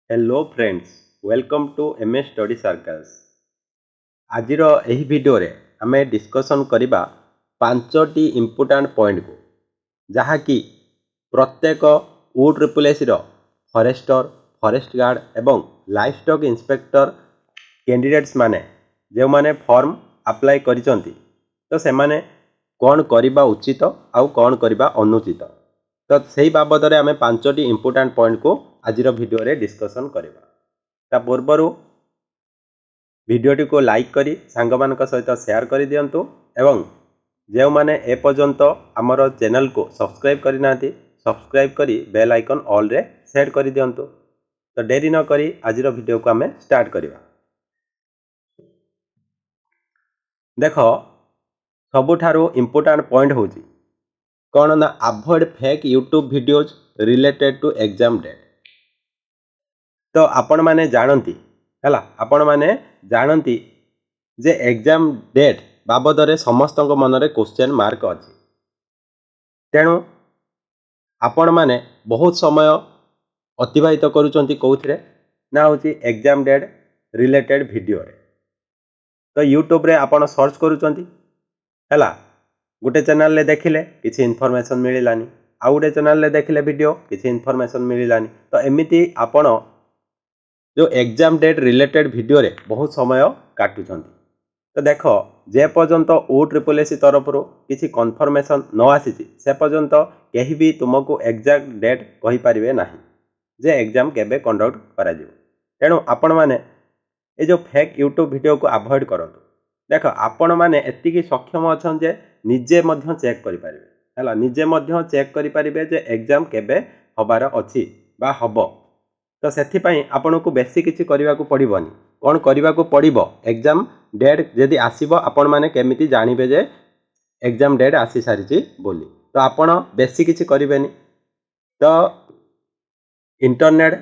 Hello friends, welcome to M S study circles. आजिर एही video रे आमे डिस्कशन करिबा पांचटी इंपोर्टेंट पॉइंट को जहाँकि प्रत्येक OSSC फॉरेस्टर, फॉरेस्ट गार्ड एवं लाइफ स्टॉक इंस्पेक्टर कैंडिडेट्स माने जो माने फॉर्म अप्लाई करिसंती तो से माने कौन करिबा उचित आउ कौन करिबा अनुचित तो सही बाबद रे आमे पांचटी इंपोर्टेंट पॉइंट को आजिर वीडियो रे डिस्कशन करिबा। ता पूर्वरु वीडियोटी को लाइक करी सांगमानक सहित शेयर कर दियंतु एवं जो माने ए पर्यंत आमर चैनल को सब्सक्राइब करि नांती सब्सक्राइब करी बेल आइकन ऑल रे सेट कर दियंतु। तो देरी न करी आजिर वीडियो को आमे स्टार्ट करिबा। देखो सबुठारु इंपोर्टेंट पॉइंट होची कौन ना avoid fake YouTube videos related to exam date. तो आपण माने जानती हैला आपण माने जानती जे एग्जाम डेट बाबद रे समस्त मन रे क्वेश्चन मार्क अछि तेणु आपण माने बहुत समय अतिबाहित करूचंती कोउथरे ना होची एग्जाम डेट रिलेटेड वीडियो रे। तो यूट्यूब रे आपण सर्च करूचंती हैला गोटे चैनल ले देखिले किसी इनफॉरमेशन मिलिलानी आ गोटे चैनल ले देखिले वीडियो किसी इनफॉरमेशन मिलिलानी तो एमिति आपण जो एग्जाम डेट रिलेटेड वीडियो रे बहुत समय काटुचंती। तो देखो जे पर्यंत OSSC तरफ किसी कन्फर्मेशन न आसी से पर्यंत कहीं भी तुमको एग्जैक्ट डेट कहि परिबे नाही जे एग्जाम केबे कंडक्ट करा जिवो। तेणु आपण माने ए जो फेक यूट्यूब वीडियो को अवॉइड करंतु। देखो आपण माने एतिकी सक्षम अछन जे निजे मध्य चेक करि परिबे हैला निजे मध्य चेक करि परिबे जे एग्जाम केबे हबार अछि बा हबो। तो सेथि पई आपण को बेसी किछि करिवा को पड़िबोनी कोन करिवा को पड़िबो एग्जाम डेट जदि आसीबो आपण माने केमिति जानिबे जे एग्जाम डेट आसी सारिछि बोली। तो आपण बेसी किछि करिबेनी तो इंटरनेट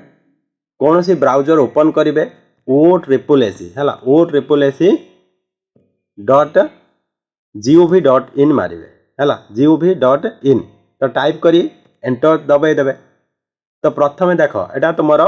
कोनोसी ब्राउजर ओपन करिवे OSSC हैला OSSC.gov.in मारिवे हैला gov.in तो टाइप करी एंटर दबाई देबे। तो प्रथमे देख एटा तुमर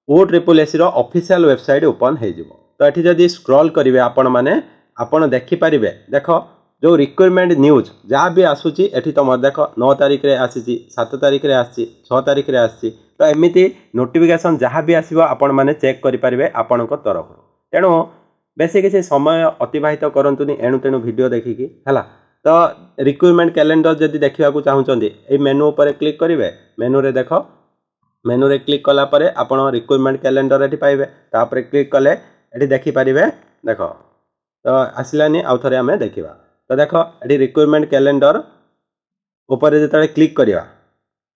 OSSC रो ऑफिशियल वेबसाइट ओपन हो जिवो। तो एठी जदि स्क्रॉल करिवे आपण माने आपण देखि परिबे देखो जो रिक्वायरमेंट न्यूज जहाँ भी आसुची एठी तुम देख 9 तारिख रे आसीची 7 तारिख रे आसी 6 तारिख रे आसी तो एमिति नोटिफिकेशन जहाँ भी आसीबो आपण माने चेक करि परिबे आपणक तरफ। तेणु बेसी किसी समय अतिबाहित करंतुनी एणु तेणु वीडियो देखिकी हैला। तो रिक्वायरमेंट कैलेंडर जदि देखिबा को चाहुचंदी ए मेनू ऊपर क्लिक करिवे मेनू रे देखो मेनू रे क्लिक कला परे आपण रिक्वायरमेंट कैलेंडर एठी पाइबे तापर क्लिक कले एठी देखि परिबे देखो तो आसिलानी आउ थरे हमें देखिबा। तो देखो एठी रिक्वायरमेंट कैलेंडर ऊपर जेतले क्लिक करिवा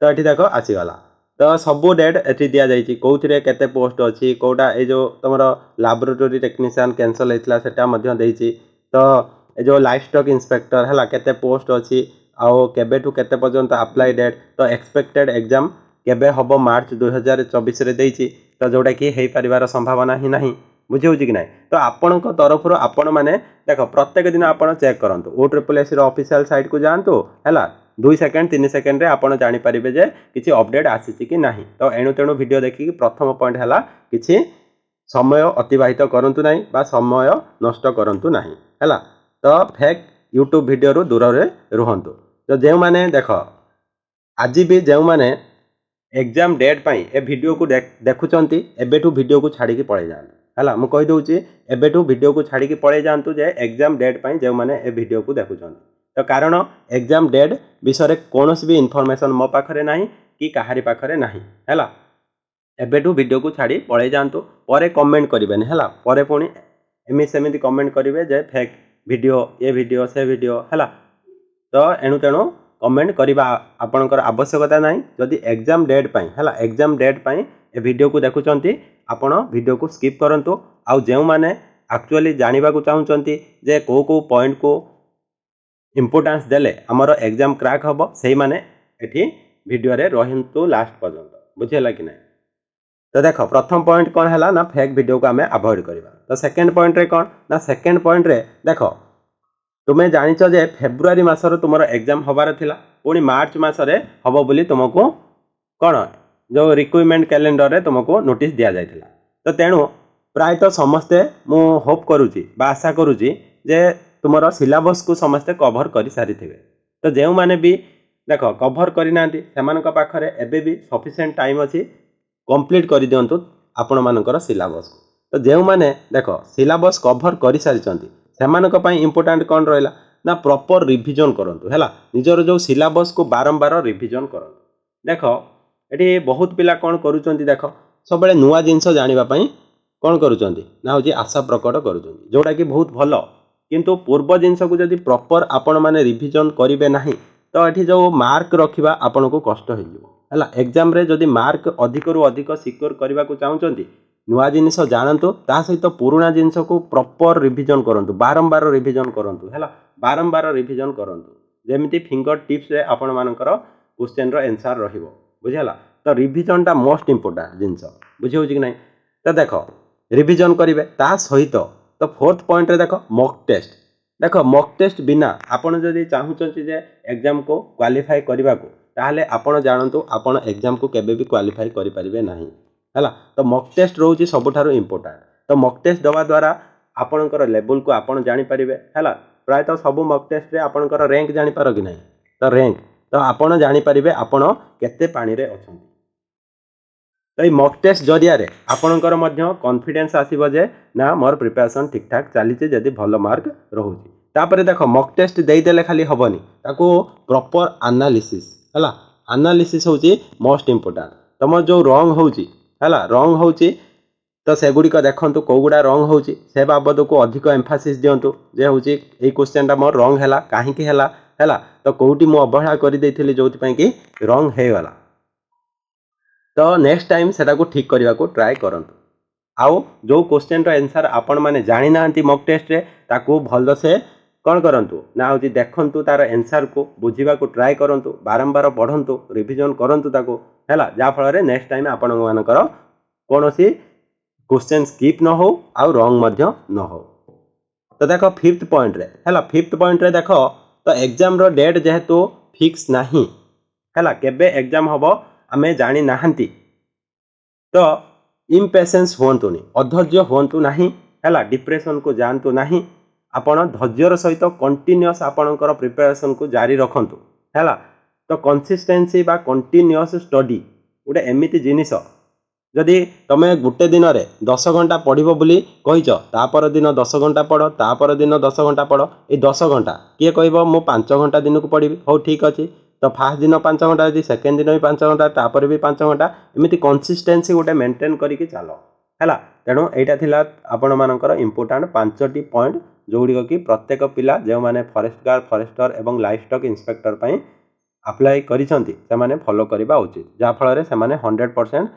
तो एठी देखो आसीगला। तो सबो डेट एठी दिया जाईची कोउथिरे केते पोस्ट अछि कोडा ए जो तमरो लैबोरेटरी टेक्नीशियन कैंसिल हेतला सेटा मध्य देईची। तो ए जो लाइफ स्टॉक इंस्पेक्टर हला केते पोस्ट अछि आउ केबेठु केते पर्यंत अप्लाई डेट तो एक्सपेक्टेड एग्जाम केबे हबो मार्च 2024 रे देईची। तो जोडा कि हेई परिवार संभावना ही नाही बुझियो कि नाही। तो आपणक तरफ रो आपण माने देखो प्रत्येक दिन आपण चेक करंतु OSSC रो ऑफिशियल साइट को जानतु हैला 2 सेकंड 3 सेकंड रे आपण जानि परिबे जे किछि अपडेट आसीची कि नाही। तो एणु तेणु वीडियो देखि प्रथम पॉइंट हैला किछि समय अतिबाहित करंतु नाही बा समय नष्ट करंतु नाही हैला। तो फेक यूट्यूब वीडियो रु दूर रे रहंतु। तो जेउ माने देखो आज भी जेउ माने एग्जाम डेट पाई ए वीडियो को देखुचंती एबेठु वीडियो को छाड़ी की पळे जान हैला मु कहि दउची एबेठु वीडियो को छाड़ी की पळे जानतु जे एग्जाम डेट पाई जेउ माने ए वीडियो को देखुचंती। तो कारण एग्जाम डेट विषय कोनोसी भी इनफॉरमेशन मो पाखरे नाही कि काहारी पाखरे नाही हैला एबेठु वीडियो को छाड़ी पळे जानतु परे कमेंट करिवेनी हैला परे पुणी एमि सेमिति कमेंट करिवे जे फेक वीडियो ए वीडियो से वीडियो हैला। तो एणु तेणु कमेंट करिबा आपनकर आवश्यकता नाही जदि एग्जाम डेट पाई हैला एग्जाम डेट पाई ए वीडियो को देखुचंती आपण वीडियो को स्किप करंतु आउ जेउ माने एक्चुअली जानिबा को चाहुचंती जे को पॉइंट को इंपोर्टेंस देले हमर एग्जाम क्रैक हबो सेही माने एठी वीडियो रे रहंतु लास्ट पर्यंत बुझियला कि नाही। तो देखो प्रथम पॉइंट कौन है ना फेक वीडियो को आम अवॉइड करवा। तो सेकेंड पॉइंट रे कौन ना सेकेंड पॉइंट रे देखो तुम्हें जानिच जे फेब्रुआरी मासर तुम एग्जाम हबार थिला पुणी मार्च मासरे हबो बोली तुमको कौन जो रिक्वायरमेंट कैलेंडर रे तुमको नोटिस दिया जाइथिला। तो तेणु प्रायतः समस्ते मु होप करूची बा आशा करूची जे तुमर सिलेबस को समस्ते कवर कर सारी थिबे। तो जेउ माने भी देख कवर करना सेमानक पाखरे एबे भी सफिशिएंट टाइम अच्छी कंप्लीट कर दिंतु आपण मानकर सिलेबस को। तो जेउ माने देख सिलेबस कवर कर सारी सेमानक पई इंपोर्टेंट कौन रहिला ना प्रॉपर रिवीजन करंतु हैला। निजर जो सिलेबस को बारंबार रिवीजन करंतु। देख एटी बहुत पिला कौन करूचंती देख सब बेले नुआ जिंस जानिबा पई कौन करूचंती ना होची आशा प्रकट करूचंती जोटा कि बहुत भलो। किंतु पूर्व जिंस को जदि प्रॉपर आपण माने रिवीजन करिवे नाही तो एठी जो मार्क रखिबा आपण को कष्ट हो जिवो हैला। एग्जाम रे जदि मार्क अधिक रु अधिक सिक्योर करबा को चाहुचंती नुआ जिनिस जानतु ता सहित पुराना जिनिस को प्रॉपर रिवीजन करंतु बारंबार रिवीजन करंतु हैला। बारंबार रिवीजन करंतु जेमिति फिंगर टिप्स रे आपण मानकर क्वेश्चन रो आंसर रहिबो बुझिला। तो रिवीजन टा मोस्ट इंपोर्टेंट जिनिस बुझि होची कि नै। तो देखो रिवीजन करिवे ता सहित तो फोर्थ पॉइंट रे देखो मॉक टेस्ट। देखो मॉक टेस्ट बिना आपण जदि चाहुचंती जे एग्जाम को क्वालिफाई करबा को ताहले आपण जानतु आपण एग्जाम को केबे भी क्वालिफाई करि परिबे नाही हैला। तो मॉक टेस्ट रोची सबुठारु इंपोर्टेंट। तो मॉक टेस्ट दवा द्वारा आपणकर लेवल को आपण जानि परिबे हैला। प्रायतः सब मॉक टेस्ट रे आपणकर रैंक जानि पारो कि नाही। तो रैंक तो आपण जानि परिबे आपण केते पानी रे अछंती। तो ये मॉक टेस्ट जरिया रे आपणकर मध्य कॉन्फिडेंस आसीबो जे ना मोर प्रिपरेशन ठीक ठाक चलीचे जदि भलो मार्क रहउची। तापरे देखो मॉक टेस्ट देई देले खाली हबनी ताको प्रॉपर एनालिसिस हैला। एनालिसिस होची मोस्ट इंपोर्टेंट। तमर जो रॉन्ग होची हैला रॉन्ग होची तो सेगुड़िक देखंतु कोगुड़ा रॉन्ग होची से बाबद को अधिक एम्फासिस दियंतु जे होची ए क्वेश्चन मोर रॉन्ग हैला काहे कि हैला। तो कोउटी मु अवहेला करि देथिली जोथि पई कि रॉन्ग हे वाला। तो नेक्स्ट टाइम सेटा को ठीक करने को ट्राए करंतु। आउ जो क्वेश्चन रो आंसर आपण माने जानि नांती मॉक टेस्ट रे ताको भल से कौन करंतु ना होची देखंतु तार आंसर को बुझीबा को ट्राए करंतु बारंबार पढ़ंतु रिवीजन करंतु ताको हैला। जा फल रे नेक्स्ट टाइम आपण मानकर कोनोसी क्वेश्चन स्किप न हो आउ रॉन्ग मध्य न हो। तो देखो फिफ्थ पॉइंट रे हैला। फिफ्थ पॉइंट रे देखो तो एग्जाम रो डेट जेहेतु फिक्स नाही हैला केबे एग्जाम हबो आमे जानि नाहंती। तो इम्पेशेंस होंतुनी अधैर्य होंतु नाही हैला। डिप्रेशन को जानतु नाही आपण धैर्यर सहित कंटिन्यूअस आपणकर प्रिपरेशन को जारी रखंतु हैला। तो कंसिस्टेंसी बा कंटिन्यूअस स्टडी गोटे एमिति जिनिस जदि तुम गोटे दिन में 10 घंटा पढ़ो बोली कहीच तापर दिन 10 घंटा पढ़ तापर दिन 10 घंटा पढ़ ये 10 घंटा किए कह मु 5 घंटा दिन को पढ़ी हो ठीक अच्छे। तो फास्ट दिन 5 घंटा यदि सेकेंड दिन भी 5 घंटा तापर भी 5 घंटा एमती कंसिस्टेंसी गोटे मेंटेन करके चल है। तेणु यहाँ थिला आपण मानकर इंपोर्टेंट 5टी पॉइंट जोगुड़िक कि प्रत्येक पिला जो मैंने फॉरेस्ट गार्ड फॉरेस्टर और लाइफ स्टॉक इंस्पेक्टर पर अप्लाई करिसेंती से फॉलो करवा उचित जहाँफल से 100%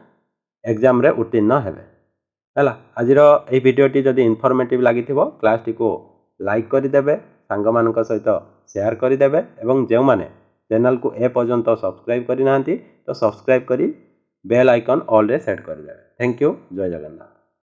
एग्जाम रे उत्तीर्ण हेबे हैला। आजिर एई भिडियोटी जदि इनफॉर्मेटिव लागि थिबो क्लास टी को लाइक करि देबे सांग मानक सहित शेयर करि देबे एवं जे माने चैनल को ए पर्यंत सब्सक्राइब करि नांती तो सब्सक्राइब करि बेल आइकन ऑल रे सेट करि देबे। Thank you. जय जगन्नाथ।